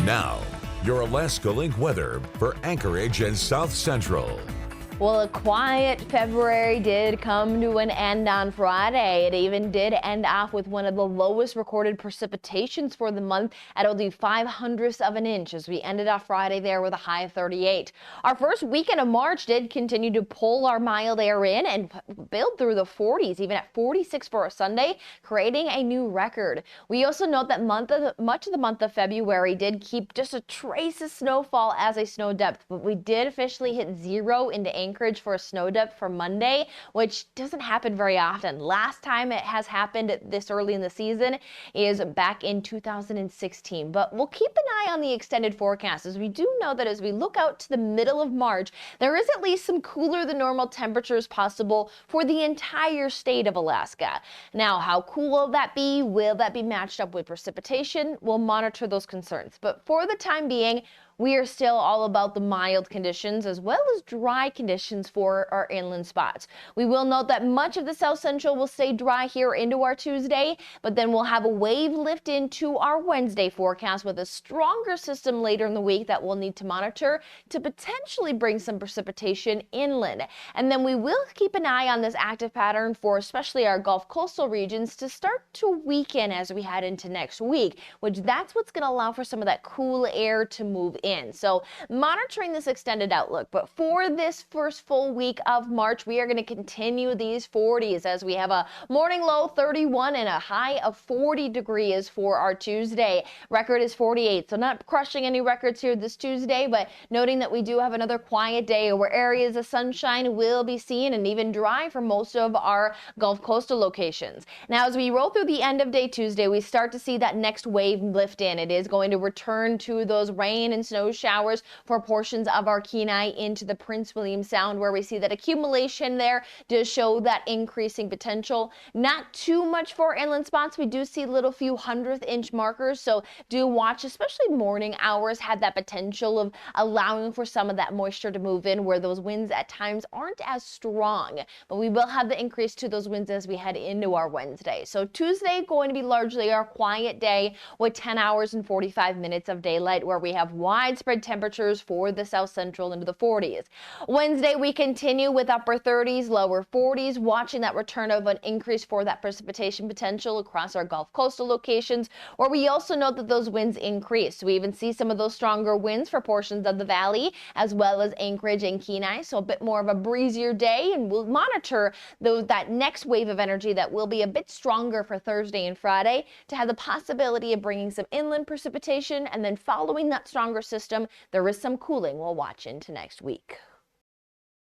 Now, your Alaska Link weather for Anchorage and South Central. Well, a quiet February did come to an end on Friday. It even did end off with one of the lowest recorded precipitations for the month at only 0.05 of an inch as we ended off Friday there with a high of 38. Our first weekend of March did continue to pull our mild air in and build through the 40s, even at 46 for a Sunday, creating a new record. We also note that much of the month of February did keep just a trace of snowfall as a snow depth, but we did officially hit 0 into Anchorage for a snow depth for Monday, which doesn't happen very often. Last time it has happened this early in the season is back in 2016. But we'll keep an eye on the extended forecast, as we do know that as we look out to the middle of March, there is at least some cooler than normal temperatures possible for the entire state of Alaska. Now, how cool will that be? Will that be matched up with precipitation? We'll monitor those concerns. But for the time being, we are still all about the mild conditions as well as dry conditions for our inland spots. We will note that much of the South Central will stay dry here into our Tuesday, but then we'll have a wave lift into our Wednesday forecast with a stronger system later in the week that we'll need to monitor to potentially bring some precipitation inland. And then we will keep an eye on this active pattern for especially our Gulf coastal regions to start to weaken as we head into next week, which that's what's going to allow for some of that cool air to move in. So monitoring this extended outlook, but for this first full week of March, we are going to continue these 40s as we have a morning low 31 and a high of 40 degrees for our Tuesday. Record is 48, so not crushing any records here this Tuesday, but noting that we do have another quiet day where areas of sunshine will be seen and even dry for most of our Gulf coastal locations. Now, as we roll through the end of day Tuesday, we start to see that next wave lift in. It is going to return to those rain and snow showers for portions of our Kenai into the Prince William Sound, where we see that accumulation there does show that increasing potential. Not too much for inland spots. We do see little few 100th-inch markers, so do watch, especially morning hours, had that potential of allowing for some of that moisture to move in where those winds at times aren't as strong. But we will have the increase to those winds as we head into our Wednesday. So Tuesday going to be largely our quiet day with 10 hours and 45 minutes of daylight, where we have widespread temperatures for the South Central into the 40s. Wednesday, we continue with upper 30s, lower 40s, watching that return of an increase for that precipitation potential across our Gulf coastal locations, where we also note that those winds increase. We even see some of those stronger winds for portions of the valley, as well as Anchorage and Kenai, so a bit more of a breezier day, and we'll monitor that next wave of energy that will be a bit stronger for Thursday and Friday to have the possibility of bringing some inland precipitation, and then following that stronger system, there is some cooling we'll watch into next week.